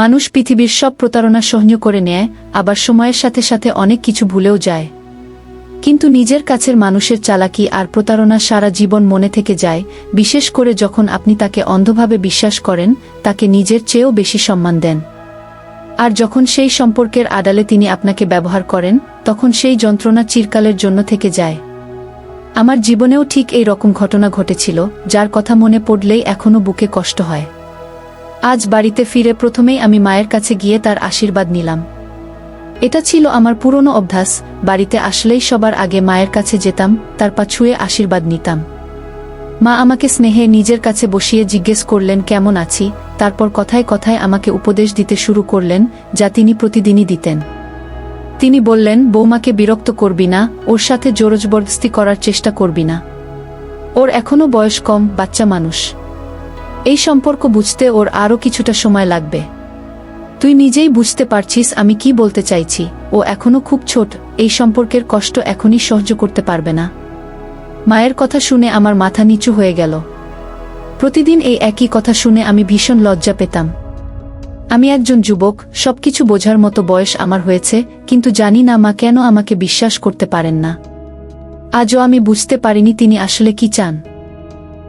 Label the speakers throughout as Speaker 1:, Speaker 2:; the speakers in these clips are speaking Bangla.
Speaker 1: মানুষ পৃথিবীর সব প্রতারণা সহ্য করে নেয়, আবার সময়ের সাথে সাথে অনেক কিছু ভুলেও যায়। কিন্তু নিজের কাছের মানুষের চালাকি আর প্রতারণা সারা জীবন মনে থেকে যায়, বিশেষ করে যখন আপনি তাকে অন্ধভাবে বিশ্বাস করেন, তাকে নিজের চেয়েও বেশি সম্মান দেন। আর যখন সেই সম্পর্কের আড়ালে তিনি আপনাকে ব্যবহার করেন, তখন সেই যন্ত্রণা চিরকালের জন্য থেকে যায়। আমার জীবনেও ঠিক এই রকম ঘটনা ঘটেছিল, যার কথা মনে পড়লেই এখনও বুকে কষ্ট হয়। আজ বাড়িতে ফিরে প্রথমেই আমি মায়ের কাছে গিয়ে তার আশীর্বাদ নিলাম। এটা ছিল আমার পুরনো অভ্যাস, বাড়িতে আসলেই সবার আগে মায়ের কাছে যেতাম, তার পা ছুঁয়ে আশীর্বাদ নিতাম। মা আমাকে স্নেহে নিজের কাছে বসিয়ে জিজ্ঞেস করলেন কেমন আছি, তারপর কথায় কথায় আমাকে উপদেশ দিতে শুরু করলেন, যা তিনি প্রতিদিনই দিতেন। তিনি বললেন, বৌমাকে বিরক্ত করবি না, ওর সাথে জোরজবরদস্তি করার চেষ্টা করবি না। ওর এখনও বয়স কম, বাচ্চা মানুষ। এই সম্পর্ক বুঝতে ওর আরও কিছুটা সময় লাগবে। তুই নিজেই বুঝতে পারছিস আমি কি বলতে চাইছি, ও এখনও খুব ছোট, এই সম্পর্কের কষ্ট এখনই সহ্য করতে পারবে না। মায়ের কথা শুনে আমার মাথা নিচু হয়ে গেল। প্রতিদিন এই একই কথা শুনে আমি ভীষণ লজ্জা পেতাম। আমি একজন যুবক, সবকিছু বোঝার মতো বয়স আমার হয়েছে, কিন্তু জানি না মা কেন আমাকে বিশ্বাস করতে পারেন না। আজও আমি বুঝতে পারিনি তিনি আসলে কি চান।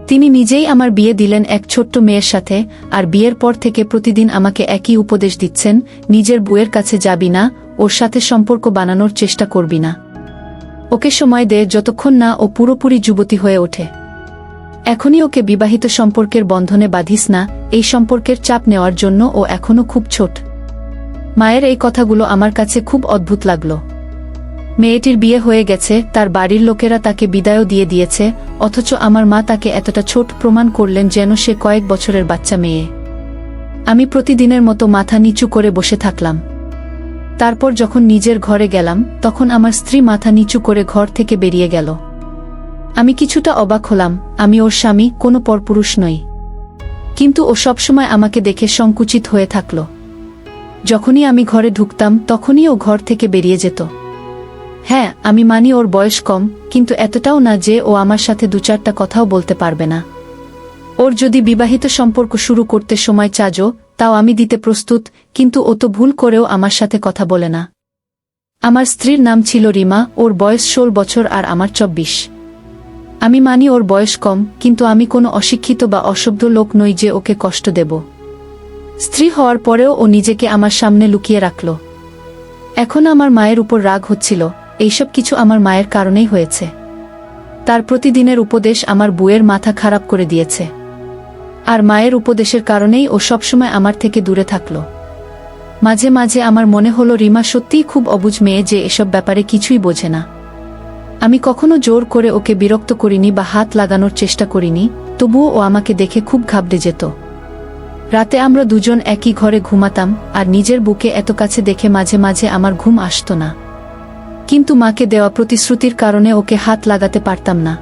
Speaker 1: তিনি নিজেই আমার বিয়ে দিলেন এক ছোট্ট মেয়ের সাথে, আর বিয়ের পর থেকে প্রতিদিন আমাকে একই উপদেশ দিচ্ছেন, নিজের বউয়ের কাছে যাবি না, ওর সাথে সম্পর্ক বানানোর চেষ্টা করবি না। ওকে সময় দে, যতক্ষণ না ও পুরোপুরি যুবতী হয়ে ওঠে। এখনই ওকে বিবাহিত সম্পর্কের বন্ধনে বাঁধিস না, এই সম্পর্কের চাপ নেওয়ার জন্য ও এখনও খুব ছোট। মায়ের এই কথাগুলো আমার কাছে খুব অদ্ভুত লাগল। মেয়েটির বিয়ে হয়ে গেছে, তার বাড়ির লোকেরা তাকে বিদায়ও দিয়ে দিয়েছে, অথচ আমার মা তাকে এতটা ছোট প্রমাণ করলেন যেন সে কয়েক বছরের বাচ্চা মেয়ে। আমি প্রতিদিনের মতো মাথা নিচু করে বসে থাকলাম। তারপর যখন নিজের ঘরে গেলাম, তখন আমার স্ত্রী মাথা নিচু করে ঘর থেকে বেরিয়ে গেল। আমি কিছুটা অবাক হলাম, আমি ওর স্বামী, কোনো পরপুরুষ নই। কিন্তু ও সবসময় আমাকে দেখে সংকুচিত হয়ে থাকল। যখনই আমি ঘরে ঢুকতাম, তখনই ও ঘর থেকে বেরিয়ে যেত। হ্যাঁ, আমি মানি ওর বয়স কম, কিন্তু এতটাও না যে ও আমার সাথে দু চারটা কথাও বলতে পারবে না। ওর যদি বিবাহিত সম্পর্ক শুরু করতে সময় চাজো, তাও আমি দিতে প্রস্তুত, কিন্তু ও তো ভুল করেও আমার সাথে কথা বলে না। আমার স্ত্রীর নাম ছিল রিমা, ওর বয়স 16 বছর আর আমার 24। আমি মানি ওর বয়স কম, কিন্তু আমি কোনো অশিক্ষিত বা অসভ্য লোক নই যে ওকে কষ্ট দেব। স্ত্রী হওয়ার পরেও ও নিজেকে আমার সামনে লুকিয়ে রাখল। এখন আমার মায়ের উপর রাগ হচ্ছিল, এইসব কিছু আমার মায়ের কারণেই হয়েছে। তার প্রতিদিনের উপদেশ আমার বউয়ের মাথা খারাপ করে দিয়েছে। আর মায়ের উপদেশের কারণেই ও সবসময় আমার থেকে দূরে থাকল। মাঝে মাঝে আমার মনে হলো রিমা সত্যিই খুব অবুঝ মেয়ে যে এসব ব্যাপারে কিছুই বোঝে না। আমি কখনো জোর করে ওকে বিরক্ত করিনি বা হাত লাগানোর চেষ্টা করিনি, তবুও ও আমাকে দেখে খুব ঘাবড়ে যেত। রাতে আমরা দুজন একই ঘরে ঘুমাতাম, আর নিজের বুকে এত কাছে দেখে মাঝে মাঝে আমার ঘুম আসতো না। কিন্তু মাকে দেওয়া প্রতিশ্রুতির কারণে ওকে হাত লাগাতে পারতাম না।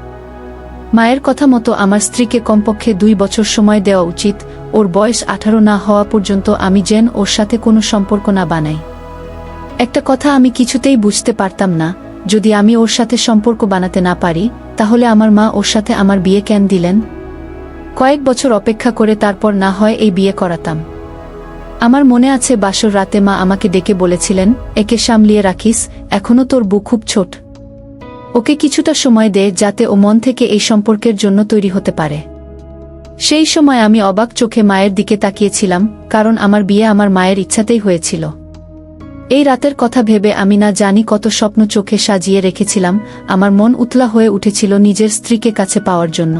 Speaker 1: মায়ের কথা মতো আমার স্ত্রীকে কমপক্ষে 2 বছর সময় দেওয়া উচিত, ওর বয়স 18 না হওয়া পর্যন্ত আমি যেন ওর সাথে কোনো সম্পর্ক না বানাই। একটা কথা আমি কিছুতেই বুঝতে পারতাম না, যদি আমি ওর সাথে সম্পর্ক বানাতে না পারি, তাহলে আমার মা ওর সাথে আমার বিয়ে কেন দিলেন? কয়েক বছর অপেক্ষা করে তারপর না হয় এই বিয়ে করাতাম। আমার মনে আছে বাসর রাতে মা আমাকে ডেকে বলেছিলেন, একে সামলিয়ে রাখিস, এখনো তোর বউ খুব ছোট। ওকে কিছুটা সময় দে, যাতে ও মন থেকে এই সম্পর্কের জন্য তৈরি হতে পারে। সেই সময় আমি অবাক চোখে মায়ের দিকে তাকিয়েছিলাম, কারণ আমার বিয়ে আমার মায়ের ইচ্ছাতেই হয়েছিল। এই রাতের কথা ভেবে আমি না জানি কত স্বপ্ন চোখে সাজিয়ে রেখেছিলাম। আমার মন উতলা হয়ে উঠেছিল নিজের স্ত্রীকে কাছে পাওয়ার জন্য।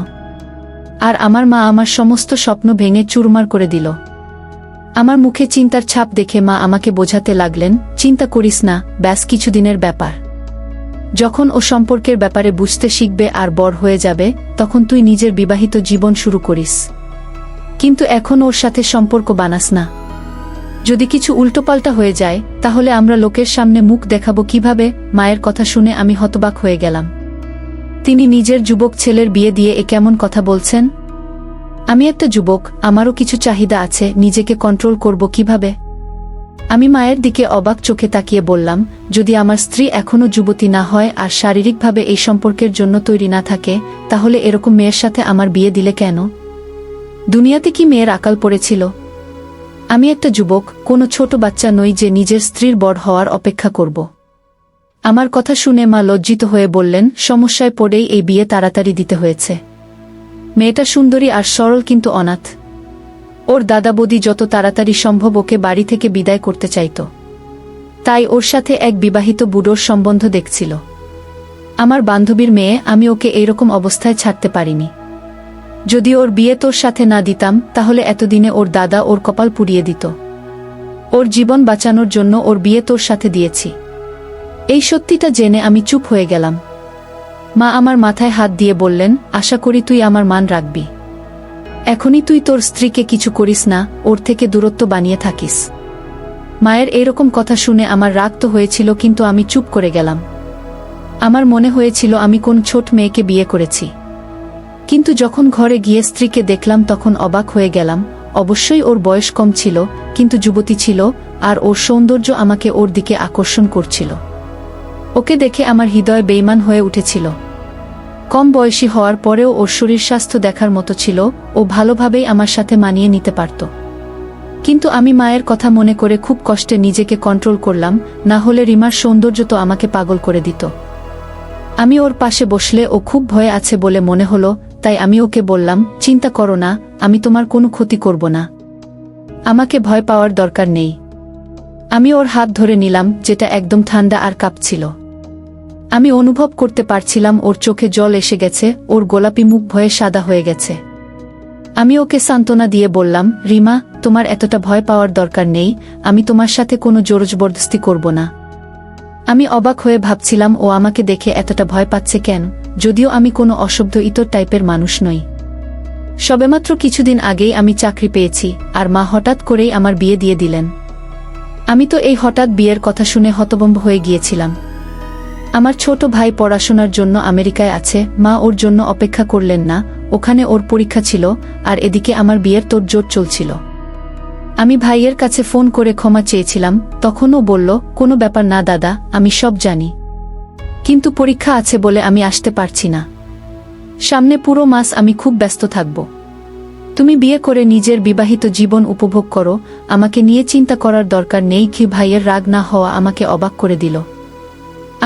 Speaker 1: আর আমার মা আমার সমস্ত স্বপ্ন ভেঙে চুরমার করে দিল। আমার মুখে চিন্তার ছাপ দেখে মা আমাকে বোঝাতে লাগলেন, চিন্তা করিস না, ব্যাস কিছুদিনের ব্যাপার। যখন ও সম্পর্কের ব্যাপারে বুঝতে শিখবে আর বড় হয়ে যাবে, তখন তুই নিজের বিবাহিত জীবন শুরু করিস। কিন্তু এখন ওর সাথে সম্পর্ক বানাস না। যদি কিছু উল্টোপাল্টা হয়ে যায়, তাহলে আমরা লোকের সামনে মুখ দেখাবো কিভাবে? মায়ের কথা শুনে আমি হতবাক হয়ে গেলাম। তিনি নিজের যুবক ছেলের বিয়ে দিয়ে এ কেমন কথা বলছেন? আমি একটা যুবক, আমারও কিছু চাহিদা আছে, নিজেকে কন্ট্রোল করব কিভাবে? আমি মায়ের দিকে অবাক চোখে তাকিয়ে বললাম, যদি আমার স্ত্রী এখনো যুবতী না হয় আর শারীরিকভাবে এই সম্পর্কের জন্য তৈরি না থাকে, তাহলে এরকম মেয়ের সাথে আমার বিয়ে দিলে কেন? দুনিয়াতে কি মেয়ের আকাল পড়েছিল? আমি একটা যুবক, কোনো ছোট বাচ্চা নই যে নিজের স্ত্রীর বড় হওয়ার অপেক্ষা করব। আমার কথা শুনে মা লজ্জিত হয়ে বললেন, সমস্যায় পড়েই এই বিয়ে তাড়াতাড়ি দিতে হয়েছে। মেয়েটা সুন্দরী আর সরল কিন্তু অনাথ। ওর দাদা বৌদি যত তাড়াতাড়ি সম্ভব ওকে বাড়ি থেকে বিদায় করতে চাইত, তাই ওর সাথে এক বিবাহিত বুড়োর সম্বন্ধ দেখছিল। আমার বান্ধবীর মেয়ে, আমি ওকে এইরকম অবস্থায় ছাড়তে পারিনি। যদি ওর বিয়ে তোর সাথে না দিতাম তাহলে এতদিনে ওর দাদা ওর কপাল পুড়িয়ে দিত। ওর জীবন বাঁচানোর জন্য ওর বিয়ে তোর সাথে দিয়েছি। এই সত্যিটা জেনে আমি চুপ হয়ে গেলাম। মা আমার মাথায় হাত দিয়ে বললেন, আশা করি তুই আমার মান রাখবি। এখনই তুই তোর স্ত্রীকে কিছু করিস না, ওর থেকে দূরত্ব বানিয়ে থাকিস। মায়ের এরকম কথা শুনে আমার রাগ তো হয়েছিল, কিন্তু আমি চুপ করে গেলাম। আমার মনে হয়েছিল আমি কোন ছোট মেয়েকে বিয়ে করেছি। কিন্তু যখন ঘরে গিয়ে স্ত্রীকে দেখলাম তখন অবাক হয়ে গেলাম। অবশ্যই ওর বয়স কম ছিল, কিন্তু যুবতী ছিল, আর ওর সৌন্দর্য আমাকে ওর দিকে আকর্ষণ করছিল। ওকে দেখে আমার হৃদয় বেইমান হয়ে উঠেছিল। কম বয়সী হওয়ার পরেও ওর শরীর স্বাস্থ্য দেখার মতো ছিল, ও ভালোভাবেই আমার সাথে মানিয়ে নিতে পারত। কিন্তু আমি মায়ের কথা মনে করে খুব কষ্টে নিজেকে কন্ট্রোল করলাম, না হলে রিমার সৌন্দর্য তো আমাকে পাগল করে দিত। আমি ওর পাশে বসলে ও খুব ভয়ে আছে বলে মনে হলো, তাই আমি ওকে বললাম, চিন্তা করো না, আমি তোমার কোনো ক্ষতি করব না। আমাকে ভয় পাওয়ার দরকার নেই। আমি ওর হাত ধরে নিলাম, যেটা একদম ঠান্ডা আর কাঁপছিল। আমি অনুভব করতে পারছিলাম ওর চোখে জল এসে গেছে, ওর গোলাপি মুখ ভয়ে সাদা হয়ে গেছে। আমি ওকে সান্ত্বনা দিয়ে বললাম, রিমা, তোমার এতটা ভয় পাওয়ার দরকার নেই, আমি তোমার সাথে কোনো জোরজবরদস্তি করব না। আমি অবাক হয়ে ভাবছিলাম ও আমাকে দেখে এতটা ভয় পাচ্ছে কেন, যদিও আমি কোনো অশব্দ ইতর টাইপের মানুষ নই। সবেমাত্র কিছুদিন আগেই আমি চাকরি পেয়েছি, আর মা হঠাৎ করেই আমার বিয়ে দিয়ে দিলেন। আমি তো এই হঠাৎ বিয়ের কথা শুনে হতভম্ব হয়ে গিয়েছিলাম। আমার ছোট ভাই পড়াশোনার জন্য আমেরিকায় আছে, মা ওর জন্য অপেক্ষা করলেন না, ওখানে ওর পরীক্ষা ছিল, আর এদিকে আমার বিয়ের তোড়জোড় চলছিল। আমি ভাইয়ের কাছে ফোন করে ক্ষমা চেয়েছিলাম, তখনও বলল, কোনো ব্যাপার না দাদা, আমি সব জানি, কিন্তু পরীক্ষা আছে বলে আমি আসতে পারছি না। সামনে পুরো মাস আমি খুব ব্যস্ত থাকব। তুমি বিয়ে করে নিজের বিবাহিত জীবন উপভোগ করো, আমাকে নিয়ে চিন্তা করার দরকার নেই। কি ভাইয়ের রাগ না হওয়া আমাকে অবাক করে দিল।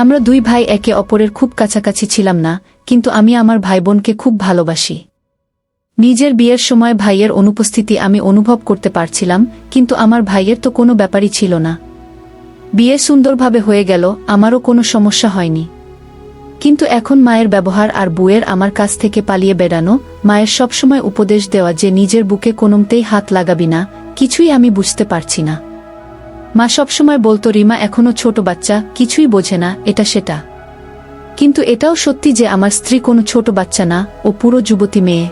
Speaker 1: আমরা দুই ভাই একে অপরের খুব কাছাকাছি ছিলাম না, কিন্তু আমি আমার ভাইবোনকে খুব ভালোবাসি। নিজের বিয়ের সময় ভাইয়ের অনুপস্থিতি আমি অনুভব করতে পারছিলাম, কিন্তু আমার ভাইয়ের তো কোনো ব্যাপারই ছিল না। বিয়ে সুন্দরভাবে হয়ে গেল, আমারও কোনো সমস্যা হয়নি। কিন্তু এখন মায়ের ব্যবহার আর বুয়ের আমার কাছ থেকে পালিয়ে বেড়ানো, মায়ের সবসময় উপদেশ দেওয়া যে নিজের বুকে কোনোমতেই হাত লাগাবি না, কিছুই আমি বুঝতে পারছি না। মা সবসময় বলতো, রিমা এখনো ছোট বাচ্চা, কিছুই বোঝে না, এটা সেটা। কিন্তু এটাও সত্যি যে আমার স্ত্রী কোনো ছোট বাচ্চা না, ও পুরো যুবতী মেয়ে।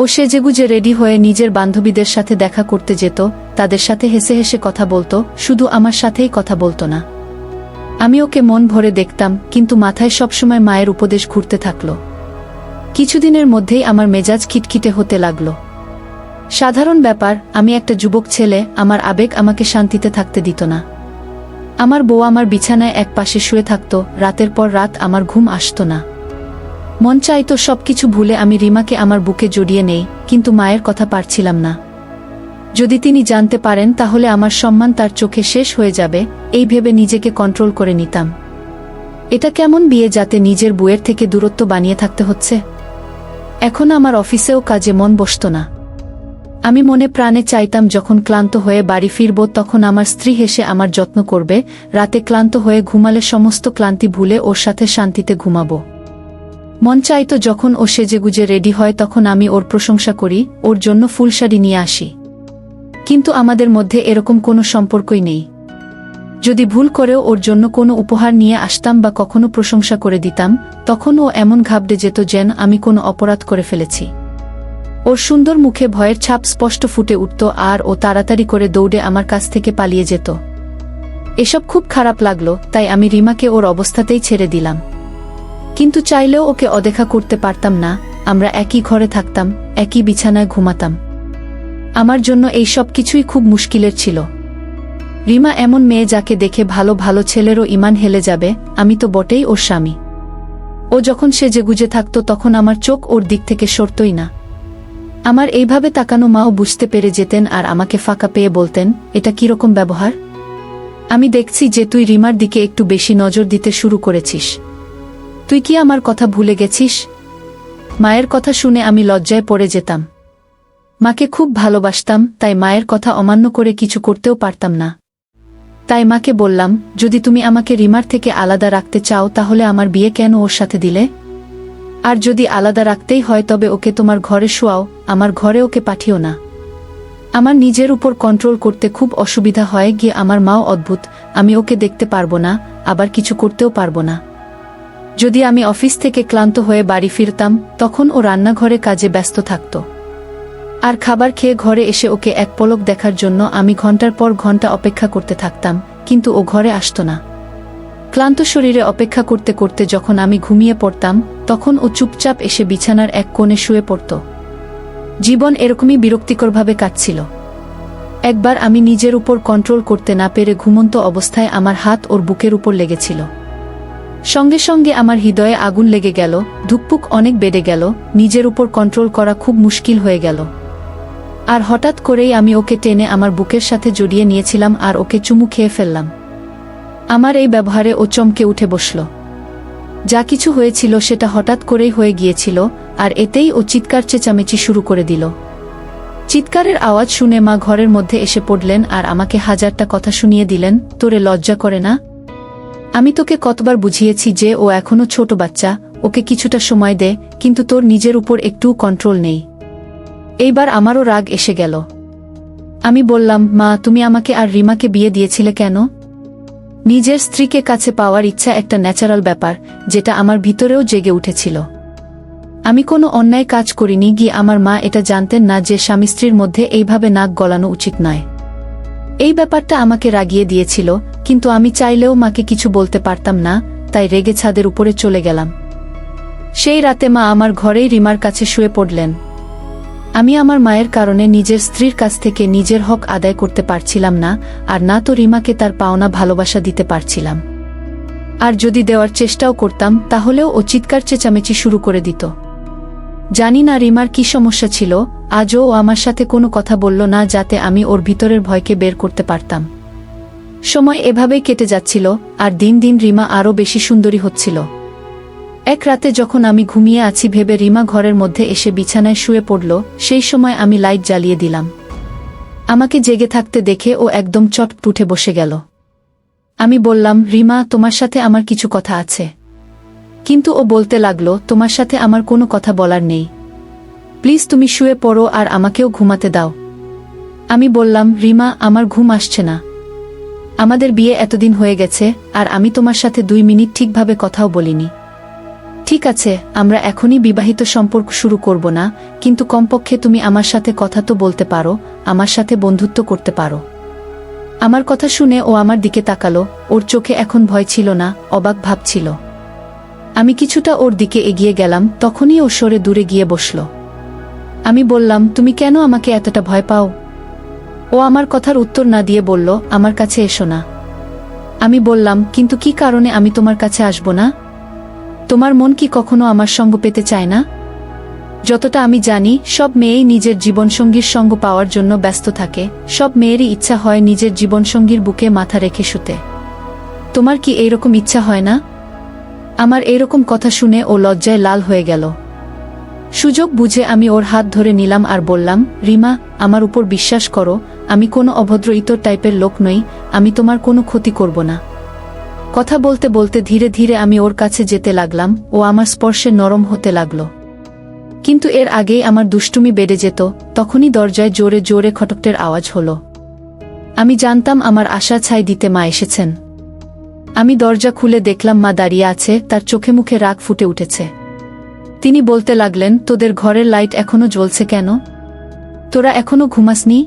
Speaker 1: ও সেজেগুজে রেডি হয়ে নিজের বান্ধবীদের সাথে দেখা করতে যেত, তাদের সাথে হেসে হেসে কথা বলতো, শুধু আমার সাথেই কথা বলতো না। আমি ওকে মন ভরে দেখতাম, কিন্তু মাথায় সবসময় মায়ের উপদেশ ঘুরতে থাকল। কিছুদিনের মধ্যেই আমার মেজাজ খিটখিটে হতে লাগল। সাধারণ ব্যাপার, আমি একটা যুবক ছেলে, আমার আবেগ আমাকে শান্তিতে থাকতে দিত না। আমার বউ আমার বিছানায় এক পাশে শুয়ে থাকত, রাতের পর রাত আমার ঘুম আসত না। মন চাইতো সবকিছু ভুলে আমি রিমাকে আমার বুকে জড়িয়ে নেই, কিন্তু মায়ের কথা পারছিলাম না। যদি তিনি জানতে পারেন তাহলে আমার সম্মান তার চোখে শেষ হয়ে যাবে, এই ভেবে নিজেকে কন্ট্রোল করে নিতাম। এটা কেমন বিয়ে যাতে নিজের বউয়ের থেকে দূরত্ব বানিয়ে থাকতে হচ্ছে। এখন আমার অফিসেও কাজে মন বসত না। আমি মনে প্রাণে চাইতাম যখন ক্লান্ত হয়ে বাড়ি ফিরব তখন আমার স্ত্রী হেসে আমার যত্ন করবে, রাতে ক্লান্ত হয়ে ঘুমালে সমস্ত ক্লান্তি ভুলে ওর সাথে শান্তিতে ঘুমাবো। মন চাইতো যখন ও সেজেগুজে রেডি হয় তখন আমি ওর প্রশংসা করি, ওর জন্য ফুলশাড়ি নিয়ে আসি। কিন্তু আমাদের মধ্যে এরকম কোনো সম্পর্কই নেই। যদি ভুল করেও ওর জন্য কোনো উপহার নিয়ে আসতাম বা কখনো প্রশংসা করে দিতাম, তখন ও এমন ঘাবড়ে যেত যেন আমি কোনো অপরাধ করে ফেলেছি। ওর সুন্দর মুখে ভয়ের ছাপ স্পষ্ট ফুটে উঠত, আর ও তাড়াতাড়ি করে দৌড়ে আমার কাছ থেকে পালিয়ে যেত। এসব খুব খারাপ লাগলো, তাই আমি রিমাকে ওর অবস্থাতেই ছেড়ে দিলাম। কিন্তু চাইলেও ওকে অদেখা করতে পারতাম না। আমরা একই ঘরে থাকতাম, একই বিছানায় ঘুমাতাম। আমার জন্য এই সব কিছুই খুব মুশকিলের ছিল। রিমা এমন মেয়ে যাকে দেখে ভালো ভালো ছেলেরও ইমান হেলে যাবে, আমি তো বটেই ওর স্বামী। ও যখন সেজেগুজে থাকতো তখন আমার চোখ ওর দিক থেকে সরতই না। আমার এইভাবে তাকানো মাও বুঝতে পেরে যেতেন আর আমাকে ফাঁকা পেয়ে বলতেন, এটা কিরকম ব্যবহার? আমি দেখছি যে তুই রিমার দিকে একটু বেশি নজর দিতে শুরু করেছিস। তুই কি আমার কথা ভুলে গেছিস? মায়ের কথা শুনে আমি লজ্জায় পড়ে যেতাম। মাকে খুব ভালোবাসতাম, তাই মায়ের কথা অমান্য করে কিছু করতেও পারতাম না। তাই মাকে বললাম, যদি তুমি আমাকে রিমার থেকে আলাদা রাখতে চাও তাহলে আমার বিয়ে কেন ওর সাথে দিলে? আর যদি আলাদা রাখতেই হয় তবে ওকে তোমার ঘরে শোয়াও, আমার ঘরে ওকে পাঠিও না। আমার নিজের উপর কন্ট্রোল করতে খুব অসুবিধা হয় গিয়ে। আমার মাও অদ্ভুত, আমি ওকে দেখতে পারবো না, আবার কিছু করতেও পারবো না। যদি আমি অফিস থেকে ক্লান্ত হয়ে বাড়ি ফিরতাম তখন ও রান্নাঘরে কাজে ব্যস্ত থাকত। আর খাবার খেয়ে ঘরে এসে ওকে এক পলক দেখার জন্য আমি ঘন্টার পর ঘন্টা অপেক্ষা করতে থাকতাম, কিন্তু ও ঘরে আসতো না। ক্লান্ত শরীরে অপেক্ষা করতে করতে যখন আমি ঘুমিয়ে পড়তাম তখন ও চুপচাপ এসে বিছানার এক কোণে শুয়ে পড়ত। জীবন এরকমই বিরক্তিকরভাবে কাটছিল। একবার আমি নিজের উপর কন্ট্রোল করতে না পেরে ঘুমন্ত অবস্থায় আমার হাত ওর বুকের উপর লেগেছিল। সঙ্গে সঙ্গে আমার হৃদয়ে আগুন লেগে গেল, ধুকপুক অনেক বেড়ে গেল, নিজের উপর কন্ট্রোল করা খুব মুশকিল হয়ে গেল। আর হঠাৎ করেই আমি ওকে টেনে আমার বুকের সাথে জড়িয়ে নিয়েছিলাম আর ওকে চুমু খেয়ে ফেললাম। আমার এই ব্যবহারে ও চমকে উঠে বসল। যা কিছু হয়েছিল সেটা হঠাৎ করেই হয়ে গিয়েছিল, আর এতেই ও চিৎকার চেঁচামেচি শুরু করে দিল। চিৎকারের আওয়াজ শুনে মা ঘরের মধ্যে এসে পড়লেন আর আমাকে হাজারটা কথা শুনিয়ে দিলেন, তোরে লজ্জা করে না? আমি তোকে কতবার বুঝিয়েছি যে ও এখনো ছোট বাচ্চা, ওকে কিছুটা সময় দে, কিন্তু তোর নিজের উপর একটুও কন্ট্রোল নেই। এইবার আমারও রাগ এসে গেল। আমি বললাম, মা তুমি আমাকে আর রিমাকে বিয়ে দিয়েছিলে কেন? নিজের স্ত্রীকে কাছে পাওয়ার ইচ্ছা একটা ন্যাচারাল ব্যাপার, যেটা আমার ভিতরেও জেগে উঠেছিল। আমি কোনো অন্যায় কাজ করিনি গিয়ে আমার মা এটা জানতেন না যে স্বামী স্ত্রীর মধ্যে এইভাবে নাক গলানো উচিত নয়। এই ব্যাপারটা আমাকে রাগিয়ে দিয়েছিল, কিন্তু আমি চাইলেও মাকে কিছু বলতে পারতাম না, তাই রেগে ছাদের উপরে চলে গেলাম। সেই রাতে মা আমার ঘরেই রিমার কাছে শুয়ে পড়লেন। আমি আমার মায়ের কারণে নিজের স্ত্রীর কাছ থেকে নিজের হক আদায় করতে পারছিলাম না, আর না তো রিমাকে তার পাওনা ভালোবাসা দিতে পারছিলাম। আর যদি দেওয়ার চেষ্টাও করতাম তাহলেও ও চিৎকার চেঁচামেচি শুরু করে দিত। জানি না রিমার কি সমস্যা ছিল, আজও ও আমার সাথে কোনো কথা বলল না যাতে আমি ওর ভিতরের ভয়কে বের করতে পারতাম। সময় এভাবেই কেটে যাচ্ছিল, আর দিন দিন রিমা আরও বেশি সুন্দরী হচ্ছিল। এক রাতে যখন আমি ঘুমিয়ে আছি ভেবে রিমা ঘরের মধ্যে এসে বিছানায় শুয়ে পড়ল, সেই সময় আমি লাইট জ্বালিয়ে দিলাম। আমাকে জেগে থাকতে দেখে ও একদম চটপট উঠে বসে গেল। আমি বললাম, রিমা তোমার সাথে আমার কিছু কথা আছে। কিন্তু ও বলতে লাগলো, তোমার সাথে আমার কোনো কথা বলার নেই, প্লিজ তুমি শুয়ে পড়ো আর আমাকেও ঘুমাতে দাও। আমি বললাম, রিমা আমার ঘুম আসছে না। আমাদের বিয়ে এতদিন হয়ে গেছে আর আমি তোমার সাথে 2 মিনিট ঠিকভাবে কথাও বলিনি। ঠিক আছে, আমরা এখনই বিবাহিত সম্পর্ক শুরু করব না, কিন্তু কমপক্ষে তুমি আমার সাথে কথা তো বলতে পারো, আমার সাথে বন্ধুত্ব করতে পারো। আমার কথা শুনে ও আমার দিকে তাকালো, ওর চোখে এখন ভয় ছিল না, অবাক ভাব ছিল। আমি কিছুটা ওর দিকে এগিয়ে গেলাম, তখনই ও সরে দূরে গিয়ে বসল। আমি বললাম, তুমি কেন আমাকে এতটা ভয় পাও? ও আমার কথার উত্তর না দিয়ে বলল, আমার কাছে এসো না। আমি বললাম, কিন্তু কি কারণে আমি তোমার কাছে আসব না? তোমার মন কি কখনো আমার সঙ্গ পেতে চায় না? যতটা আমি জানি সব মেয়েই নিজের জীবনসঙ্গীর সঙ্গ পাওয়ার জন্য ব্যস্ত থাকে, সব মেয়েরই ইচ্ছা হয় নিজের জীবনসঙ্গীর বুকে মাথা রেখে শুতে। তোমার কি এইরকম ইচ্ছা হয় না? আমার এইরকম কথা শুনে ও লজ্জায় লাল হয়ে গেল। সুযোগ বুঝে আমি ওর হাত ধরে নিলাম আর বললাম, রিমা আমার উপর বিশ্বাস করো, আমি কোনো অভদ্র ইতর টাইপের লোক নই, আমি তোমার কোনো ক্ষতি করব না। কথা বলতে বলতে ধীরে ধীরে আমি ওর কাছে যেতে লাগলাম, ও আমার স্পর্শে নরম হতে লাগলো। কিন্তু এর আগেই আমার দুষ্টুমি বেড়ে যেত, তখনই দরজায় জোরে জোরে খটখটের আওয়াজ হলো। আমি জানতাম আমার আশা ছাই দিতে মা এসেছেন। আমি দরজা খুলে দেখলাম মা দাঁড়িয়ে আছে, তার চোখে মুখে রাগ ফুটে উঠেছে। তিনি বলতে লাগলেন, তোদের ঘরের লাইট এখনো জ্বলছে কেন? তোরা এখনো ঘুমাসনি?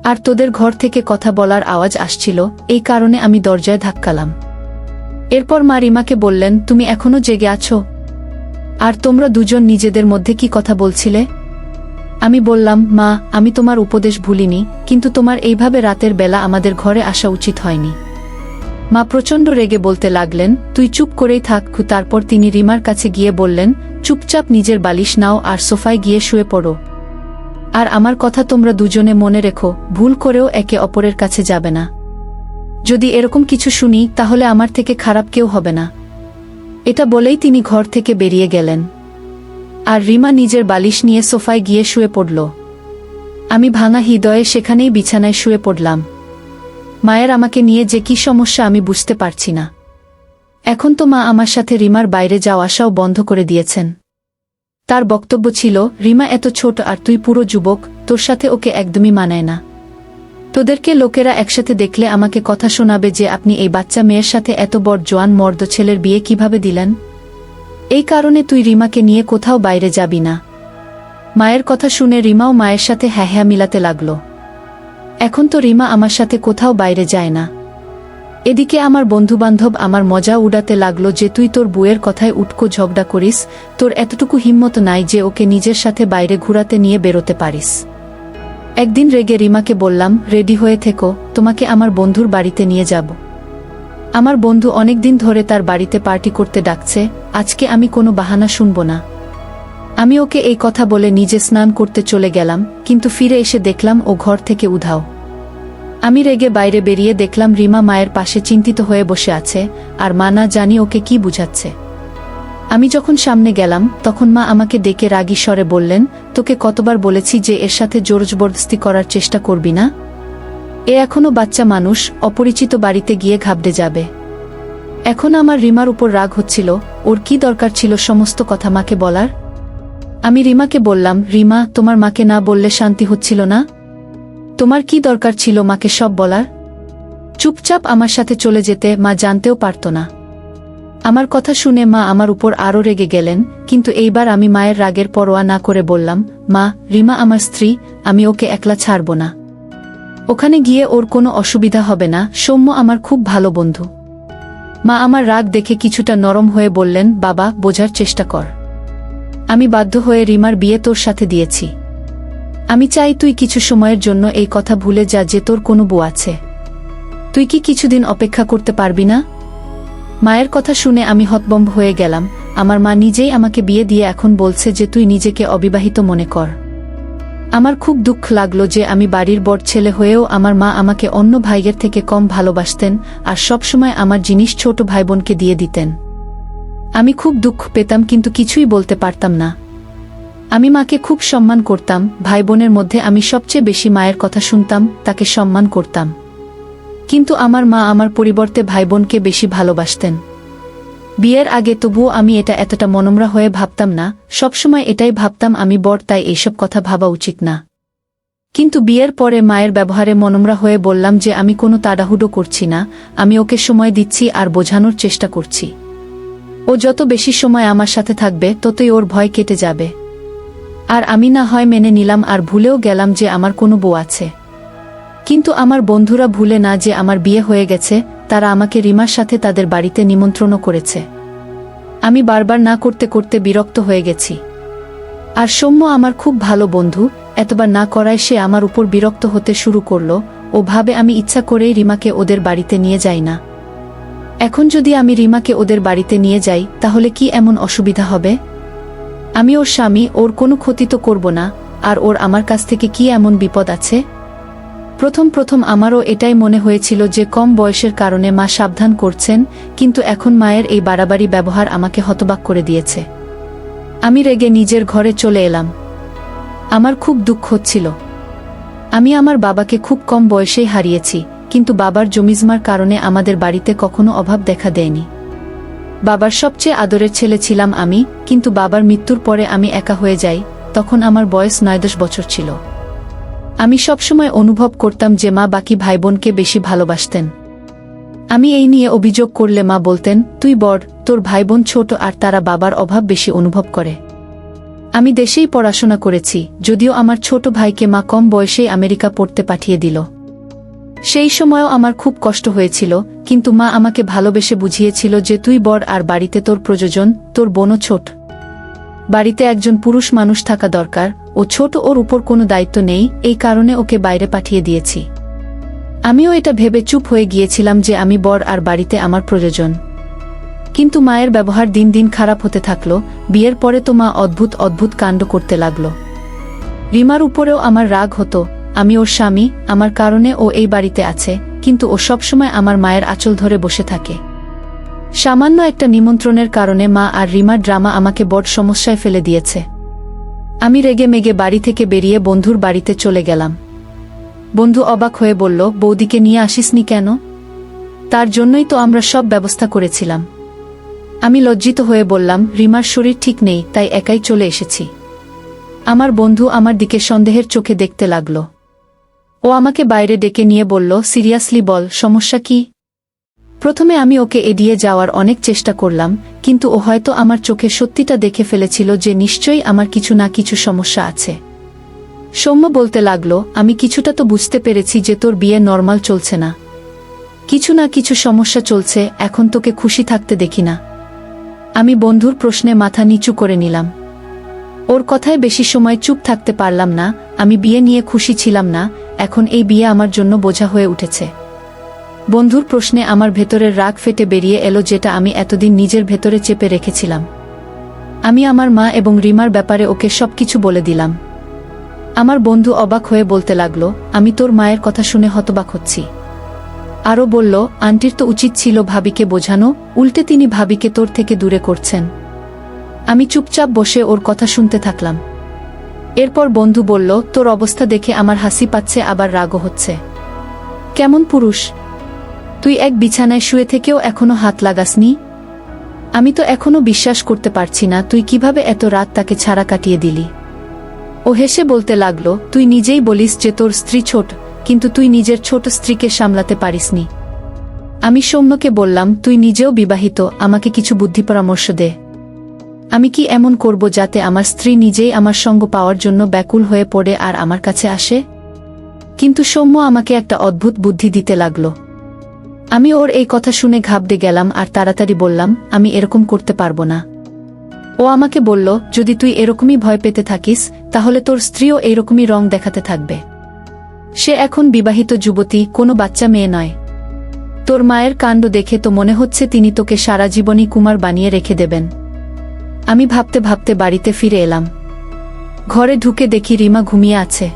Speaker 1: আর তোদের ঘর থেকে কথা বলার আওয়াজ আসছিল, এই কারণে আমি দরজায় ধাক্কালাম। এরপর মা রিমাকে বললেন, তুমি এখনো জেগে আছো? আর তোমরা দুজন নিজেদের মধ্যে কি কথা বলছিলে? আমি বললাম, মা আমি তোমার উপদেশ ভুলিনি, কিন্তু তোমার এইভাবে রাতের বেলা আমাদের ঘরে আসা উচিত হয়নি। মা প্রচণ্ড রেগে বলতে লাগলেন, তুই চুপ করেই থাক। তারপর তিনি রিমার কাছে গিয়ে বললেন, চুপচাপ নিজের বালিশ নাও আর সোফায় গিয়ে শুয়ে পড়ো। আর আমার কথা তোমরা দুজনে মনে রেখো, ভুল করেও একে অপরের কাছে যাবে না। যদি এরকম কিছু শুনি তাহলে আমার থেকে খারাপ কেউ হবে না। এটা বলেই তিনি ঘর থেকে বেরিয়ে গেলেন। আর রিমা নিজের বালিশ নিয়ে সোফায় গিয়ে শুয়ে পড়ল। আমি ভাঙা হৃদয়ে সেখানেই বিছানায় শুয়ে পড়লাম। মায়ের আমাকে নিয়ে যে কি সমস্যা আমি বুঝতে পারছি না। এখন তো মা আমার সাথে রিমার বাইরে যাওয়া আসাও বন্ধ করে দিয়েছেন। তার বক্তব্য ছিল, রিমা এত ছোট আর তুই পুরো যুবক, তোর সাথে ওকে একদমই মানায় না। তোদেরকে লোকেরা একসাথে দেখলে আমাকে কথা শোনাবে যে আপনি এই বাচ্চা মেয়ের সাথে এত বড় জোয়ান মর্দ ছেলের বিয়ে কিভাবে দিলেন। এই কারণে তুই রিমাকে নিয়ে কোথাও বাইরে যাবি না। মায়ের কথা শুনে রিমাও মায়ের সাথে হ্যাঁ হ্যাঁ মিলাতে লাগল। এখন তো রিমা আমার সাথে কোথাও বাইরে যায় না। এদিকে আমার বন্ধুবান্ধব আমার মজা উড়াতে লাগলো যে তুই তোর বউয়ের কথায় উটকো ঝগড়া করিস, তোর এতটুকু হিম্মত নাই যে ওকে নিজের সাথে বাইরে ঘুরাতে নিয়ে বেরোতে পারিস। একদিন রেগে রিমাকে বললাম, রেডি হয়ে থেকো, তোমাকে আমার বন্ধুর বাড়িতে নিয়ে যাব। আমার বন্ধু অনেকদিন ধরে তার বাড়িতে পার্টি করতে ডাকছে, আজকে আমি কোনো বাহানা শুনব না। আমি ওকে এই কথা বলে নিজে স্নান করতে চলে গেলাম, কিন্তু ফিরে এসে দেখলাম ও ঘর থেকে উধাও। আমি রেগে বাইরে বেরিয়ে দেখলাম রিমা মায়ের পাশে চিন্তিত হয়ে বসে আছে, আর মা না জানি ওকে কি বুঝাচ্ছে। আমি যখন সামনে গেলাম তখন মা আমাকে ডেকে রাগী স্বরে বললেন, তোকে কতবার বলেছি যে এর সাথে জোরজবরদস্তি করার চেষ্টা করবি না। এ এখনো বাচ্চা মানুষ, অপরিচিত বাড়িতে গিয়ে ঘাবড়ে যাবে। এখন আমার রিমার উপর রাগ হচ্ছিল, ওর কি দরকার ছিল সমস্ত কথা মাকে বলার। আমি রিমাকে বললাম, রিমা, তোমার মাকে না বললে শান্তি হচ্ছিল না? তোমার কি দরকার ছিল মাকে সব বলার? চুপচাপ আমার সাথে চলে যেতে, মা জানতেও পারত না। আমার কথা শুনে মা আমার উপর আরও রেগে গেলেন, কিন্তু এইবার আমি মায়ের রাগের পরোয়া না করে বললাম, মা, রিমা আমার স্ত্রী, আমি ওকে একলা ছাড়ব না। ওখানে গিয়ে ওর কোনো অসুবিধা হবে না, সৌম্য আমার খুব ভালো বন্ধু। মা আমার রাগ দেখে কিছুটা নরম হয়ে বললেন, বাবা, বোঝার চেষ্টা কর। আমি বাধ্য হয়ে রিমার বিয়ে তোর সাথে দিয়েছি। আমি চাই তুই কিছু সময়ের জন্য এই কথা ভুলে যা যে তোর কোনো বউ আছে। তুই কি কিছুদিন অপেক্ষা করতে পারবি না? মায়ের কথা শুনে আমি হতভম্ব হয়ে গেলাম। আমার মা নিজেই আমাকে বিয়ে দিয়ে এখন বলছে যে তুই নিজেকে অবিবাহিত মনে কর। আমার খুব দুঃখ লাগলো যে আমি বাড়ির বড় ছেলে হয়েও আমার মা আমাকে অন্য ভাইয়ের থেকে কম ভালোবাসতেন আর সবসময় আমার জিনিস ছোট ভাইবোনকে দিয়ে দিতেন। আমি খুব দুঃখ পেতাম, কিন্তু কিছুই বলতে পারতাম না। আমি মাকে খুব সম্মান করতাম, ভাই বোনের মধ্যে আমি সবচেয়ে বেশি মায়ের কথা শুনতাম, তাকে সম্মান করতাম। কিন্তু আমার মা আমার পরিবর্তে ভাই বোনকে বেশি ভালোবাসতেন। বিয়ের আগে তবুও আমি এটা এতটা মনমরা হয়ে ভাবতাম না, সবসময় এটাই ভাবতাম আমি বড়, তাই এইসব কথা ভাবা উচিত না। কিন্তু বিয়ের পরে মায়ের ব্যবহারে মনমরা হয়ে বললাম যে আমি কোনো তাড়াহুড়ো করছি না, আমি ওকে সময় দিচ্ছি আর বোঝানোর চেষ্টা করছি। ও যত বেশি সময় আমার সাথে থাকবে ততই ওর ভয় কেটে যাবে। আর আমি না হয় মেনে নিলাম আর ভুলেও গেলাম যে আমার কোনো বউ আছে। কিন্তু আমার বন্ধুরা ভুলে না যে আমার বিয়ে হয়ে গেছে, তারা আমাকে রিমার সাথে তাদের বাড়িতে নিমন্ত্রণও করেছে। আমি বারবার না করতে করতে বিরক্ত হয়ে গেছি। আর সৌম্য আমার খুব ভালো বন্ধু, এতবার না করায় সে আমার উপর বিরক্ত হতে শুরু করলো। ও ভাবে আমি ইচ্ছা করেই রিমাকে ওদের বাড়িতে নিয়ে যাই না। এখন যদি আমি রিমাকে ওদের বাড়িতে নিয়ে যাই তাহলে কি এমন অসুবিধা হবে? আমি ওর স্বামী, ওর কোনো ক্ষতি তো করব না, আর ওর আমার কাছ থেকে কি এমন বিপদ আছে? প্রথম প্রথম আমারও এটাই মনে হয়েছিল যে কম বয়সের কারণে মা সাবধান করছেন, কিন্তু এখন মায়ের এই বাড়াবাড়ি ব্যবহার আমাকে হতবাক করে দিয়েছে। আমি রেগে নিজের ঘরে চলে এলাম। আমার খুব দুঃখ হচ্ছিল। আমি আমার বাবাকে খুব কম বয়সেই হারিয়েছি, কিন্তু বাবার জমিজমার কারণে আমাদের বাড়িতে কখনো অভাব দেখা দেয়নি। বাবার সবচেয়ে আদরের ছেলে ছিলাম আমি, কিন্তু বাবার মৃত্যুর পরে আমি একা হয়ে যাই, তখন আমার বয়স 9-10 বছর ছিল। আমি সবসময় অনুভব করতাম যে মা বাকি ভাইবোনকে বেশি ভালোবাসতেন। আমি এই নিয়ে অভিযোগ করলে মা বলতেন, তুই বড়, তোর ভাইবোন ছোট আর তারা বাবার অভাব বেশি অনুভব করে। আমি দেশেই পড়াশোনা করেছি, যদিও আমার ছোট ভাইকে মা কম বয়সেই আমেরিকা পড়তে পাঠিয়ে দিল। সেই সময়ও আমার খুব কষ্ট হয়েছিল, কিন্তু মা আমাকে ভালোবেসে বুঝিয়েছিল যে তুই বড় আর বাড়িতে তোর প্রয়োজন, তোর বোনও ছোট। বাড়িতে একজন পুরুষ মানুষ থাকা দরকার, ও ছোট, ওর উপর কোনো দায়িত্ব নেই, এই কারণে ওকে বাইরে পাঠিয়ে দিয়েছি। আমিও এটা ভেবে চুপ হয়ে গিয়েছিলাম যে আমি বড় আর বাড়িতে আমার প্রয়োজন। কিন্তু মায়ের ব্যবহার দিন দিন খারাপ হতে থাকলো। বিয়ের পরে তো মা অদ্ভুত অদ্ভুত কাণ্ড করতে লাগলো। রিমার উপরেও আমার রাগ হতো। আমি ওর স্বামী, আমার কারণে ও এই বাড়িতে আছে, কিন্তু ও সবসময় আমার মায়ের আঁচল ধরে বসে থাকে। সামান্য একটা নিমন্ত্রণের কারণে মা আর রিমার ড্রামা আমাকে বড় সমস্যায় ফেলে দিয়েছে। আমি রেগে মেগে বাড়ি থেকে বেরিয়ে বন্ধুর বাড়িতে চলে গেলাম। বন্ধু অবাক হয়ে বলল, বৌদিকে নিয়ে আসিসনি কেন? তার জন্যই তো আমরা সব ব্যবস্থা করেছিলাম। আমি লজ্জিত হয়ে বললাম, রিমার শরীর ঠিক নেই, তাই একাই চলে এসেছি। আমার বন্ধু আমার দিকে সন্দেহের চোখে দেখতে লাগল। ও আমাকে বাইরে ডেকে নিয়ে বলল, সিরিয়াসলি বল, সমস্যা কি? প্রথমে আমি ওকে এড়িয়ে যাওয়ার অনেক চেষ্টা করলাম, কিন্তু ও হয়তো আমার চোখে সত্যিটা দেখে ফেলেছিল যে নিশ্চয়ই আমার কিছু না কিছু সমস্যা আছে। সৌম্য বলতে লাগল, আমি কিছুটা তো বুঝতে পেরেছি যে তোর বিয়ে নরমাল চলছে না। কিছু না কিছু সমস্যা চলছে, এখন তোকে খুশি থাকতে দেখি না। আমি বন্ধুর প্রশ্নে মাথা নিচু করে নিলাম। ওর কথায় বেশি সময় চুপ থাকতে পারলাম না। আমি বিয়ে নিয়ে খুশি ছিলাম না, এখন এই বিয়ে আমার জন্য বোঝা হয়ে উঠেছে। বন্ধুর প্রশ্নে আমার ভেতরের রাগ ফেটে বেরিয়ে এলো, যেটা আমি এতদিন নিজের ভেতরে চেপে রেখেছিলাম। আমি আমার মা এবং রিমার ব্যাপারে ওকে সবকিছু বলে দিলাম। আমার বন্ধু অবাক হয়ে বলতে লাগল, আমি তোর মায়ের কথা শুনে হতবাক হচ্ছি। আরও বলল, আন্টির তো উচিত ছিল ভাবিকে বোঝানো, উল্টে তিনি ভাবিকে তোর থেকে দূরে করছেন। আমি চুপচাপ বসে ওর কথা শুনতে থাকলাম। এরপর বন্ধু বলল, তোর অবস্থা দেখে আমার হাসি পাচ্ছে, আবার রাগও হচ্ছে। কেমন পুরুষ তুই! এক বিছানায় শুয়ে থেকেও এখনো হাত লাগাসনি। আমি তো এখনো বিশ্বাস করতে পারছি না তুই কিভাবে এত রাত তাকে ছাড়া কাটিয়ে দিলি। ও হেসে বলতে লাগল, তুই নিজেই বলিস যে তোর স্ত্রী ছোট, কিন্তু তুই নিজের ছোট স্ত্রীকে সামলাতে পারিসনি। আমি সৌম্যকে বললাম, তুই নিজেও বিবাহিত, আমাকে কিছু বুদ্ধি পরামর্শ দে। আমি কি এমন করব যাতে আমার স্ত্রী নিজেই আমার সঙ্গ পাওয়ার জন্য ব্যাকুল হয়ে পড়ে আর আমার কাছে আসে? কিন্তু সৌম্য আমাকে একটা অদ্ভুত বুদ্ধি দিতে লাগল। আমি ওর এই কথা শুনে ঘাবড়ে গেলাম আর তাড়াতাড়ি বললাম, আমি এরকম করতে পারবো না। ও আমাকে বলল, যদি তুই এরকমই ভয় পেতে থাকিস, তাহলে তোর স্ত্রীও এইরকমই রং দেখাতে থাকবে। সে এখন বিবাহিত যুবতী, কোনো বাচ্চা মেয়ে নয়। তোর মায়ের কাণ্ড দেখে তো মনে হচ্ছে তিনি তোকে সারা জীবনই কুমার বানিয়ে রেখে দেবেন। আমি ভাবতে ভাবতে বাড়িতে ফিরে এলাম। ঘরে ঢুকে দেখি রিমা ঘুমিয়ে আছে।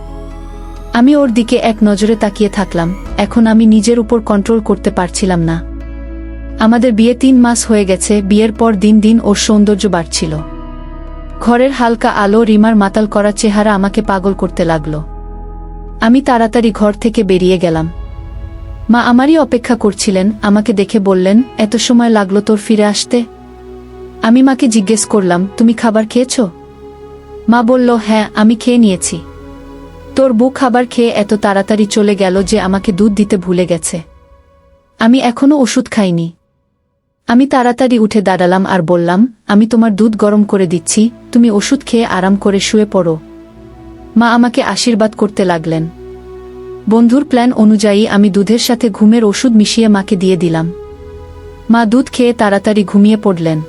Speaker 1: আমি ওর দিকে এক নজরে তাকিয়ে থাকলাম। এখন আমি নিজের উপর কন্ট্রোল করতে পারছিলাম না। আমাদের বিয়ে 3 মাস হয়ে গেছে। বিয়ের পর দিন দিন ওর সৌন্দর্য বাড়ছিল। ঘরের হালকা আলো, রিমার মাতাল করা চেহারা আমাকে পাগল করতে লাগল। আমি তাড়াতাড়ি ঘর থেকে বেরিয়ে গেলাম। মা আমারই অপেক্ষা করছিলেন। আমাকে দেখে বললেন, এত সময় লাগলো তোর ফিরে আসতে? আমি মাকে জিজ্ঞেস করলাম, তুমি খাবার খেয়েছ? মা বলল, হ্যাঁ, আমি খেয়ে নিয়েছি। তোর বউ খাবার খেয়ে এত তাড়াতাড়ি চলে গেল যে আমাকে দুধ দিতে ভুলে গেছে। আমি এখনো ওষুধ খাইনি। আমি তাড়াতাড়ি উঠে দাঁড়ালাম আর বললাম, আমি তোমার দুধ গরম করে দিচ্ছি, তুমি ওষুধ খেয়ে আরাম করে শুয়ে পড়ো। মা আমাকে আশীর্বাদ করতে লাগলেন। বন্ধুর প্ল্যান অনুযায়ী আমি দুধের সাথে ঘুমের ওষুধ মিশিয়ে মাকে দিয়ে দিলাম। মা দুধ খেয়ে তাড়াতাড়ি ঘুমিয়ে পড়লেন।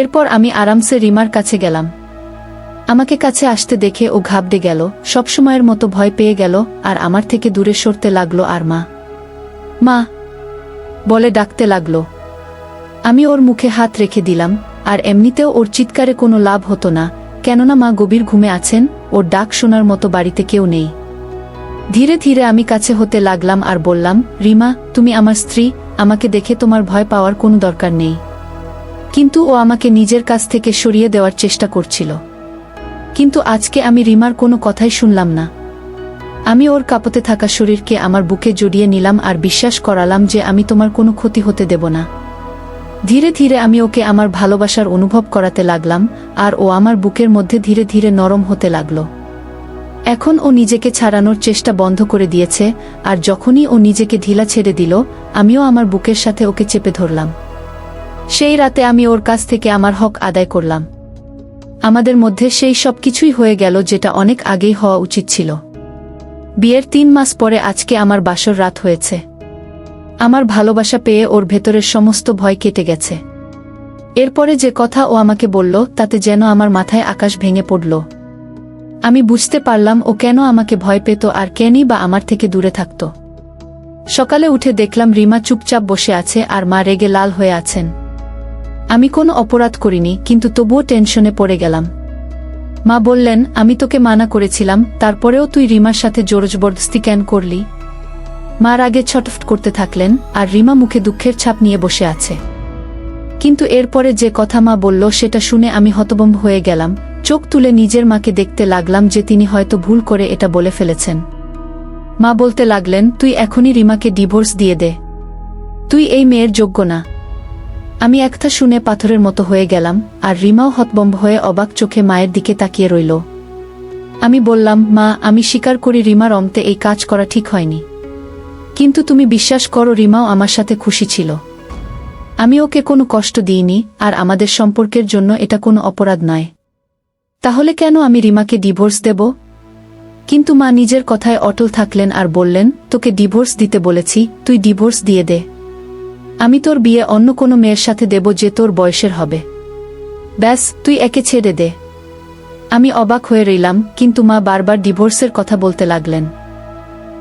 Speaker 1: এরপর আমি আরামসে রিমার কাছে গেলাম। আমাকে কাছে আসতে দেখে ও ঘাবড়ে গেল, সবসময়ের মতো ভয় পেয়ে গেল আর আমার থেকে দূরে সরতে লাগলো আর মা মা বলে ডাকতে লাগলো। আমি ওর মুখে হাত রেখে দিলাম, আর এমনিতেও ওর চিৎকারে কোনো লাভ হতো না, কেননা মা গভীর ঘুমে আছেন। ওর ডাক শোনার মতো বাড়িতে কেউ নেই। ধীরে ধীরে আমি কাছে হতে লাগলাম আর বললাম, রিমা, তুমি আমার স্ত্রী, আমাকে দেখে তোমার ভয় পাওয়ার কোনো দরকার নেই। কিন্তু ও আমাকে নিজের কাছ থেকে সরিয়ে দেওয়ার চেষ্টা করছিল। কিন্তু আজকে আমি রিমার কোনো কথাই শুনলাম না। আমি ওর কাঁপতে থাকা শরীরকে আমার বুকে জড়িয়ে নিলাম আর বিশ্বাস করালাম যে আমি তোমার কোনো ক্ষতি হতে দেব না। ধীরে ধীরে আমি ওকে আমার ভালোবাসার অনুভব করাতে লাগলাম, আর ও আমার বুকের মধ্যে ধীরে ধীরে নরম হতে লাগলো। এখন ও নিজেকে ছাড়ানোর চেষ্টা বন্ধ করে দিয়েছে, আর যখনই ও নিজেকে ঢিলা ছেড়ে দিল, আমিও আমার বুকের সাথে ওকে চেপে ধরলাম। সেই রাতে আমি ওর কাছ থেকে আমার হক আদায় করলাম। আমাদের মধ্যে সেই সব কিছুই হয়ে গেল যেটা অনেক আগেই হওয়া উচিত ছিল। বিয়ের 3 মাস পরে আজকে আমার বাসর রাত হয়েছে। আমার ভালোবাসা পেয়ে ওর ভেতরের সমস্ত ভয় কেটে গেছে। এরপরে যে কথা ও আমাকে বলল, তাতে যেন আমার মাথায় আকাশ ভেঙে পড়ল। আমি বুঝতে পারলাম ও কেন আমাকে ভয় পেত আর কেনই বা আমার থেকে দূরে থাকত। সকালে উঠে দেখলাম রিমা চুপচাপ বসে আছে আর মা রেগে লাল হয়ে আছেন। আমি কোনো অপরাধ করিনি, কিন্তু তবুও টেনশনে পড়ে গেলাম। মা বললেন, আমি তোকে মানা করেছিলাম, তারপরেও তুই রিমার সাথে জোরজবরদস্তি কেন করলি? মার আগে ছটফট করতে থাকলেন, আর রিমা মুখে দুঃখের ছাপ নিয়ে বসে আছে। কিন্তু এরপরে যে কথা মা বলল সেটা শুনে আমি হতভম্ব হয়ে গেলাম। চোখ তুলে নিজের মাকে দেখতে লাগলাম যে তিনি হয়তো ভুল করে এটা বলে ফেলেছেন। মা বলতে লাগলেন, তুই এখনই রিমাকে ডিভোর্স দিয়ে দে, তুই এই মেয়ের যোগ্য না। আমি একটা শুনে পাথরের মতো হয়ে গেলাম, আর রিমাও হতভম্ব হয়ে অবাক চোখে মায়ের দিকে তাকিয়ে রইল। আমি বললাম, মা, আমি স্বীকার করি রিমার অমতে এই কাজ করা ঠিক হয়নি, কিন্তু তুমি বিশ্বাস করো রিমাও আমার সাথে খুশি ছিল। আমি ওকে কোনো কষ্ট দিইনি, আর আমাদের সম্পর্কের জন্য এটা কোনো অপরাধ নয়। তাহলে কেন আমি রিমাকে ডিভোর্স দেব? কিন্তু মা নিজের কথায় অটল থাকলেন আর বললেন, তোকে ডিভোর্স দিতে বলেছি, তুই ডিভোর্স দিয়ে দে। আমি তোর বিয়ে অন্য কোনো মেয়ের সাথে দেব যে তোর বয়সের হবে। ব্যাস, তুই একে ছেড়ে দে। আমি অবাক হয়ে রইলাম, কিন্তু মা বারবার ডিভোর্সের কথা বলতে লাগলেন।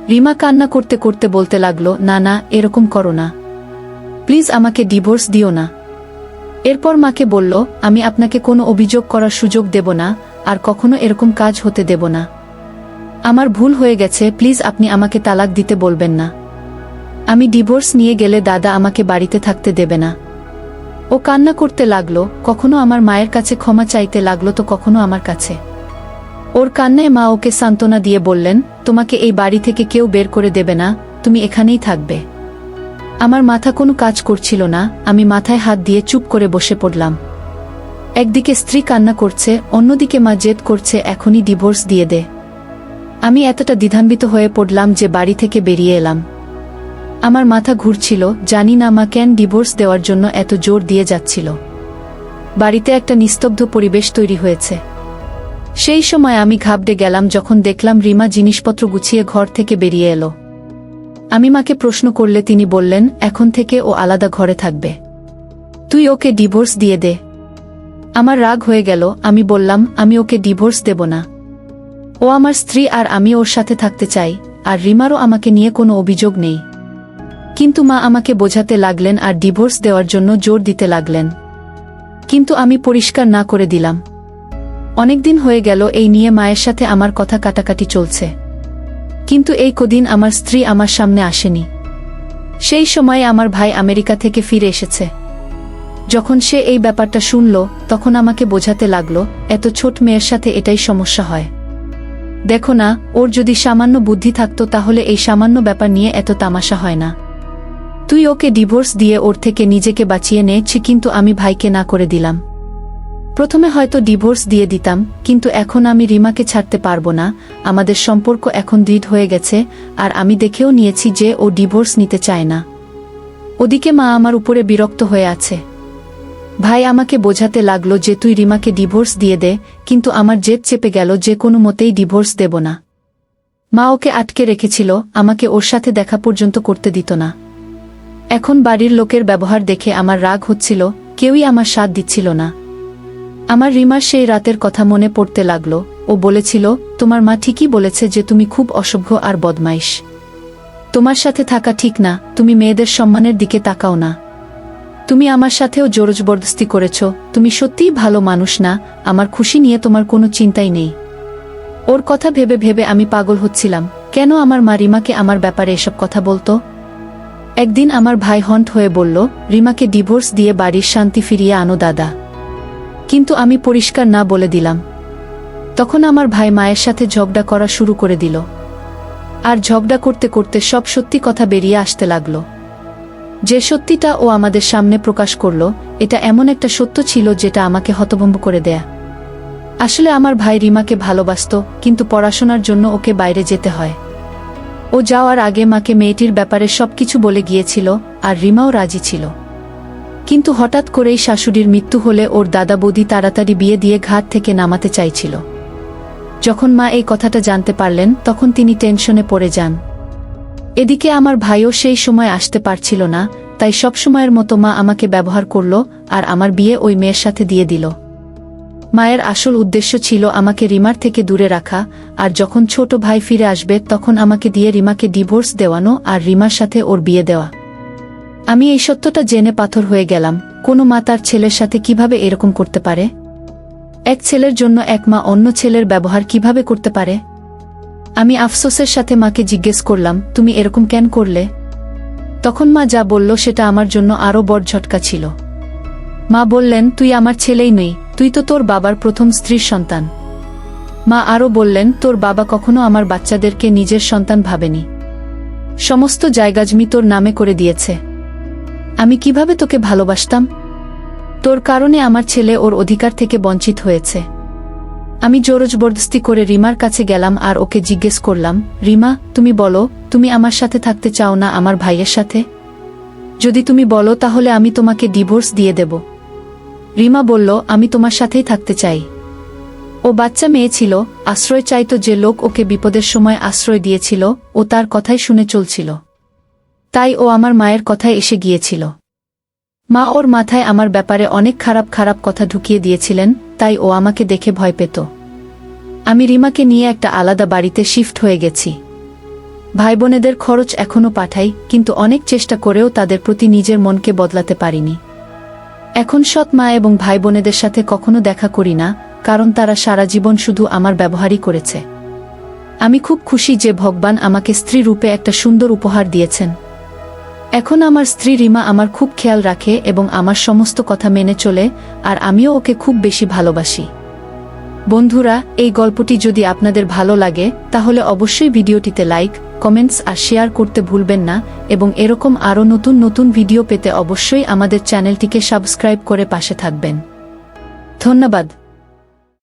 Speaker 1: রিমা কান্না করতে করতে বলতে লাগলো, না না, এরকম করো না, প্লিজ আমাকে ডিভোর্স দিও না। এরপর মাকে বলল, আমি আপনাকে কোনো অভিযোগ করার সুযোগ দেব না, আর কখনো এরকম কাজ হতে দেব না। আমার ভুল হয়ে গেছে, প্লিজ আপনি আমাকে তালাক দিতে বলবেন না। আমি ডিভোর্স নিয়ে গেলে দাদা আমাকে বাড়িতে থাকতে দেবে না। ও কান্না করতে লাগলো, কখনো আমার মায়ের কাছে ক্ষমা চাইতে লাগলো, তো কখনো আমার কাছে। ওর কান্নায় মা ওকে সান্ত্বনা দিয়ে বললেন, তোমাকে এই বাড়ি থেকে কেউ বের করে দেবে না, তুমি এখানেই থাকবে। আমার মাথা কোনো কাজ করছিল না, আমি মাথায় হাত দিয়ে চুপ করে বসে পড়লাম। একদিকে স্ত্রী কান্না করছে, অন্যদিকে মা জেদ করছে এখনই ডিভোর্স দিয়ে দে। আমি এতটা দ্বিধান্বিত হয়ে পড়লাম যে বাড়ি থেকে বেরিয়ে এলাম। আমার মাথা ঘুরছিল, জানি না মা কেন ডিভোর্স দেওয়ার জন্য এত জোর দিয়ে যাচ্ছিল। বাড়িতে একটা নিস্তব্ধ পরিবেশ তৈরি হয়েছে। সেই সময় আমি ঘাবড়ে গেলাম যখন দেখলাম রিমা জিনিসপত্র গুছিয়ে ঘর থেকে বেরিয়ে এলো। আমি মাকে প্রশ্ন করলে তিনি বললেন, এখন থেকে ও আলাদা ঘরে থাকবে, তুই ওকে ডিভোর্স দিয়ে দে। আমার রাগ হয়ে গেল, আমি বললাম, আমি ওকে ডিভোর্স দেব না। ও আমার স্ত্রী আর আমি ওর সাথে থাকতে চাই, আর রিমারও আমাকে নিয়ে কোনো অভিযোগ নেই। কিন্তু মা আমাকে বোঝাতে লাগলেন আর ডিভোর্স দেওয়ার জন্য জোর দিতে লাগলেন। কিন্তু আমি পরিষ্কার না করে দিলাম। অনেকদিন হয়ে গেল এই নিয়ে মায়ের সাথে আমার কথা কাটাকাটি চলছে, কিন্তু এই কদিন আমার স্ত্রী আমার সামনে আসেনি। সেই সময় আমার ভাই আমেরিকা থেকে ফিরে এসেছে। যখন সে এই ব্যাপারটা শুনল, তখন আমাকে বোঝাতে লাগলো, এত ছোট মেয়ের সাথে এটাই সমস্যা হয়। দেখো না, ওর যদি সামান্য বুদ্ধি থাকতো তাহলে এই সামান্য ব্যাপার নিয়ে এত তামাশা হয় না। তুই ওকে ডিভোর্স দিয়ে ওর থেকে নিজেকে বাঁচিয়ে নেছি, কিন্তু আমি ভাইকে না করে দিলাম। প্রথমে হয়তো ডিভোর্স দিয়ে দিতাম, কিন্তু এখন আমি রিমাকে ছাড়তে পারবো না। আমাদের সম্পর্ক এখন দৃঢ় হয়ে গেছে, আর আমি দেখেও নিয়েছি যে ও ডিভোর্স নিতে চায় না। ওদিকে মা আমার উপরে বিরক্ত হয়ে আছে। ভাই আমাকে বোঝাতে লাগলো যে তুই রিমাকে ডিভোর্স দিয়ে দে, কিন্তু আমার জেদ চেপে গেল যে কোনো মতেই ডিভোর্স দেব না। মা ওকে আটকে রেখেছিল, আমাকে ওর সাথে দেখা পর্যন্ত করতে দিত না। এখন বাড়ির লোকের ব্যবহার দেখে আমার রাগ হচ্ছিল, কেউই আমার সাথ দিচ্ছিল না। আমার রিমার সেই রাতের কথা মনে পড়তে লাগলো। ও বলেছিল, তোমার মা ঠিকই বলেছে যে তুমি খুব অসভ্য আর বদমাইশ। তোমার সাথে থাকা ঠিক না, তুমি মেয়েদের সম্মানের দিকে তাকাও না। তুমি আমার সাথেও জোরজবরদস্তি করেছ, তুমি সত্যিই ভালো মানুষ না, আমার খুশি নিয়ে তোমার কোনো চিন্তাই নেই। ওর কথা ভেবে ভেবে আমি পাগল হচ্ছিলাম, কেন আমার মা রিমাকে আমার ব্যাপারে এসব কথা বলতো। একদিন আমার ভাই হন্ট হয়ে বলল, রিমাকে ডিভোর্স দিয়ে বাড়ির শান্তি ফিরিয়ে আনো দাদা। কিন্তু আমি পরিষ্কার না বলে দিলাম। তখন আমার ভাই মায়ের সাথে ঝগড়া করা শুরু করে দিল, আর ঝগড়া করতে করতে সব সত্যি কথা বেরিয়ে আসতে লাগলো। যে সত্যিটা ও আমাদের সামনে প্রকাশ করল, এটা এমন একটা সত্য ছিল যেটা আমাকে হতভম্ব করে দেয়া। আসলে আমার ভাই রিমাকে ভালোবাসত, কিন্তু পড়াশোনার জন্য ওকে বাইরে যেতে হয়। ও যাওয়ার আগে মাকে মেয়েটির ব্যাপারে সবকিছু বলে গিয়েছিল, আর রিমাও রাজি ছিল। কিন্তু হঠাৎ করেই শাশুড়ির মৃত্যু হলে ওর দাদা বৌদি তাড়াতাড়ি বিয়ে দিয়ে ঘাট থেকে নামাতে চাইছিল। যখন মা এই কথাটা জানতে পারলেন, তখন তিনি টেনশনে পড়ে যান। এদিকে আমার ভাইও সেই সময় আসতে পারছিল না, তাই সব সময়ের মতো মা আমাকে ব্যবহার করল, আর আমার বিয়ে ওই মেয়ের সাথে দিয়ে দিল। মায়ের আসল উদ্দেশ্য ছিল আমাকে রিমার থেকে দূরে রাখা, আর যখন ছোট ভাই ফিরে আসবে তখন আমাকে দিয়ে রিমাকে ডিভোর্স দেওয়ানো আর রিমার সাথে ওর বিয়ে দেওয়া। আমি এই সত্যটা জেনে পাথর হয়ে গেলাম, কোনো মা তার ছেলের সাথে কিভাবে এরকম করতে পারে। এক ছেলের জন্য এক মা অন্য ছেলের ব্যবহার কিভাবে করতে পারে? আমি আফসোসের সাথে মাকে জিজ্ঞেস করলাম, তুমি এরকম কেন করলে? তখন মা যা বলল সেটা আমার জন্য আরও বড় ঝটকা ছিল। মা বললেন, তুই আমার ছেলেই নই, তুই তো তোর বাবার প্রথম স্ত্রীর সন্তান। মা আরও বললেন, তোর বাবা কখনো আমার বাচ্চাদেরকে নিজের সন্তান ভাবেনি। সমস্ত জায়গা জমি তোর নামে করে দিয়েছে। আমি কিভাবে তোকে ভালোবাসতাম? তোর কারণে আমার ছেলে ওর অধিকার থেকে বঞ্চিত হয়েছে। আমি জোরজবরদস্তি করে রিমার কাছে গেলাম আর ওকে জিজ্ঞেস করলাম, রিমা, তুমি বলো, তুমি আমার সাথে থাকতে চাও না আমার ভাইয়ের সাথে? যদি তুমি বলো তাহলে আমি তোমাকে ডিভোর্স দিয়ে দেব। রিমা বলল, আমি তোমার সাথেই থাকতে চাই। ও বাচ্চা মেয়ে ছিল, আশ্রয় চাইতো, যে লোক ওকে বিপদের সময় আশ্রয় দিয়েছিল ও তার কথাই শুনে চলছিল। তাই ও আমার মায়ের কথায় এসে গিয়েছিল। মা ওর মাথায় আমার ব্যাপারে অনেক খারাপ খারাপ কথা ঢুকিয়ে দিয়েছিলেন, তাই ও আমাকে দেখে ভয় পেত। আমি রিমাকে নিয়ে একটা আলাদা বাড়িতে শিফট হয়ে গেছি। ভাই বোনেদের খরচ এখনও পাঠাই, কিন্তু অনেক চেষ্টা করেও তাদের প্রতি নিজের মনকে বদলাতে পারিনি। এখন সৎ মা এবং ভাই বোনেদের সাথে কখনো দেখা করি না, কারণ তারা সারা জীবন শুধু আমার ব্যবহারই করেছে। আমি খুব খুশি যে ভগবান আমাকে স্ত্রী রূপে একটা সুন্দর উপহার দিয়েছেন। এখন আমার স্ত্রী রিমা আমার খুব খেয়াল রাখে এবং আমার সমস্ত কথা মেনে চলে, আর আমিও ওকে খুব বেশি ভালোবাসি। বন্ধুরা, এই গল্পটি যদি আপনাদের ভালো লাগে তাহলে অবশ্যই ভিডিওটিতে লাইক, কমেন্টস আর শেয়ার করতে ভুলবেন না, এবং এরকম আরও নতুন নতুন ভিডিও পেতে অবশ্যই আমাদের চ্যানেলটিকে সাবস্ক্রাইব করে পাশে থাকবেন। ধন্যবাদ।